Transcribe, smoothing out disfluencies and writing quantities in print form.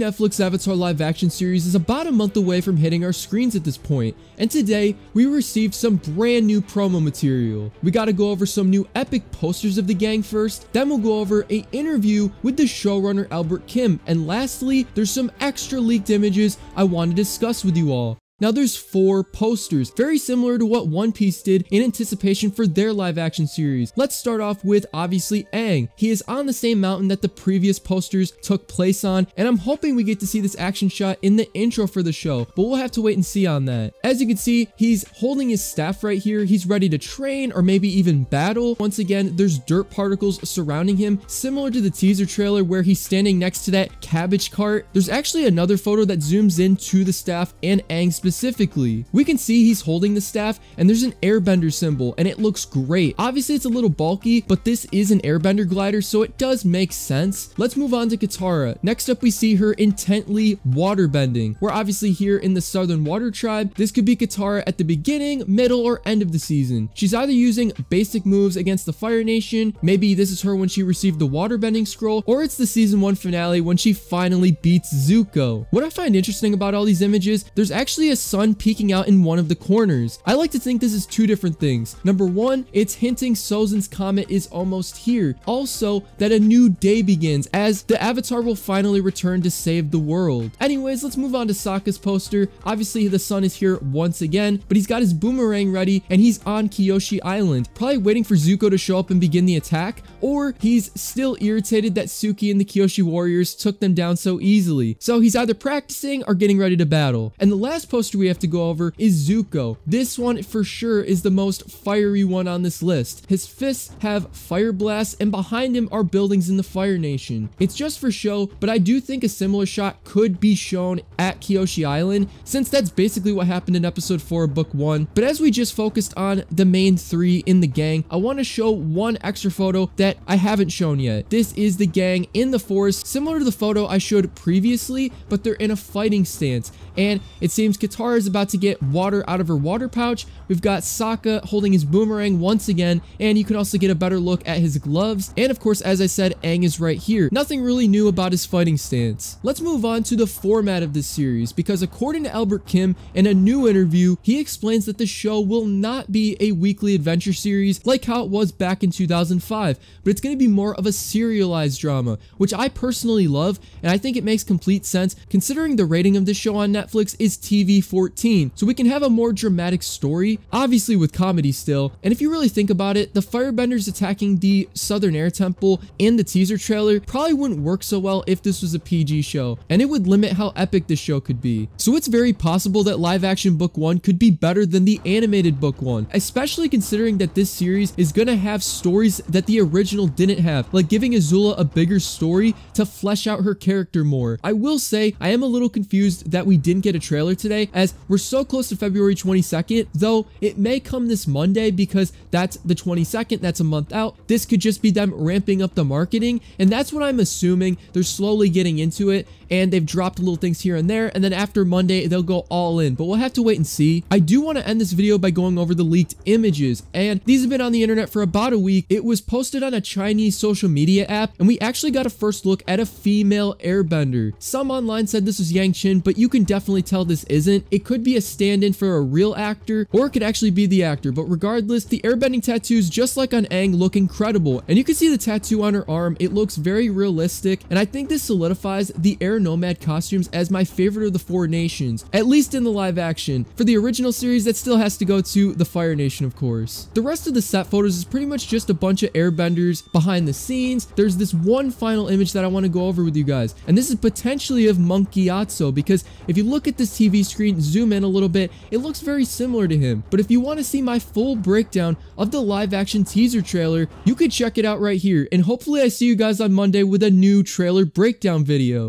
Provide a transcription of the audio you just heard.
Netflix Avatar live action series is about a month away from hitting our screens at this point, and today we received some brand new promo material. We gotta go over some new epic posters of the gang first, then we'll go over an interview with the showrunner Albert Kim, and lastly, there's some extra leaked images I want to discuss with you all. Now there's 4 posters, very similar to what One Piece did in anticipation for their live action series. Let's start off with obviously Aang. He is on the same mountain that the previous posters took place on, and I'm hoping we get to see this action shot in the intro for the show, but we'll have to wait and see on that. As you can see, he's holding his staff right here. He's ready to train or maybe even battle. Once again, there's dirt particles surrounding him, similar to the teaser trailer where he's standing next to that cabbage cart. There's actually another photo that zooms in to the staff and Aang specifically. We can see he's holding the staff and there's an airbender symbol and it looks great. Obviously it's a little bulky, but this is an airbender glider, so it does make sense. Let's move on to Katara. Next up we see her intently waterbending. We're obviously here in the Southern Water Tribe. This could be Katara at the beginning, middle, or end of the season. She's either using basic moves against the Fire Nation, maybe this is her when she received the waterbending scroll, or it's the season 1 finale when she finally beats Zuko. What I find interesting about all these images, there's actually a sun peeking out in one of the corners. I like to think this is 2 different things. Number 1, it's hinting Sozin's comet is almost here. Also, that a new day begins as the Avatar will finally return to save the world. Anyways, let's move on to Sokka's poster. Obviously, the sun is here once again, but he's got his boomerang ready and he's on Kyoshi Island, probably waiting for Zuko to show up and begin the attack, or he's still irritated that Suki and the Kyoshi warriors took them down so easily. So he's either practicing or getting ready to battle. And the last poster we have to go over is Zuko. This one for sure is the most fiery one on this list. His fists have fire blasts and behind him are buildings in the Fire Nation. It's just for show, but I do think a similar shot could be shown at Kyoshi Island since that's basically what happened in episode 4 of book 1. But as we just focused on the main 3 in the gang, I want to show one extra photo that I haven't shown yet. This is the gang in the forest, similar to the photo I showed previously, but they're in a fighting stance. And it seems Katara is about to get water out of her water pouch. We've got Sokka holding his boomerang once again, and you can also get a better look at his gloves. And of course, as I said, Aang is right here. Nothing really new about his fighting stance. Let's move on to the format of this series, because according to Albert Kim in a new interview, he explains that the show will not be a weekly adventure series like how it was back in 2005, but it's going to be more of a serialized drama, which I personally love, and I think it makes complete sense considering the rating of this show on Netflix is TV-14, so we can have a more dramatic story, obviously with comedy still. And if you really think about it, the firebenders attacking the Southern Air Temple in the teaser trailer probably wouldn't work so well if this was a PG show, and it would limit how epic this show could be. So it's very possible that live action book 1 could be better than the animated book 1, especially considering that this series is gonna have stories that the original didn't have, like giving Azula a bigger story to flesh out her character more. I will say I am a little confused that we didn't get a trailer today, as we're so close to February 22nd, though it may come this Monday because that's the 22nd, that's a month out. This could just be them ramping up the marketing, and that's what I'm assuming. They're slowly getting into it, and they've dropped little things here and there, and then after Monday, they'll go all in, but we'll have to wait and see. I do want to end this video by going over the leaked images, and these have been on the internet for about a week. It was posted on a Chinese social media app, and we actually got a first look at a female airbender. Some online said this was Yang Chen, but you can definitely tell this isn't. It could be a stand-in for a real actor, or it could actually be the actor, but regardless, the airbending tattoos, just like on Aang, look incredible, and you can see the tattoo on her arm. It looks very realistic, and I think this solidifies the Air Nomad costumes as my favorite of the 4 nations, at least in the live action. For the original series, that still has to go to the Fire Nation, of course. The rest of the set photos is pretty much just a bunch of airbenders behind the scenes. There's this one final image that I want to go over with you guys, and this is potentially of Monk Gyatso, because if you look at this TV screen, zoom in a little bit, it looks very similar to him. But if you want to see my full breakdown of the live action teaser trailer, you could check it out right here, and hopefully I see you guys on Monday with a new trailer breakdown video.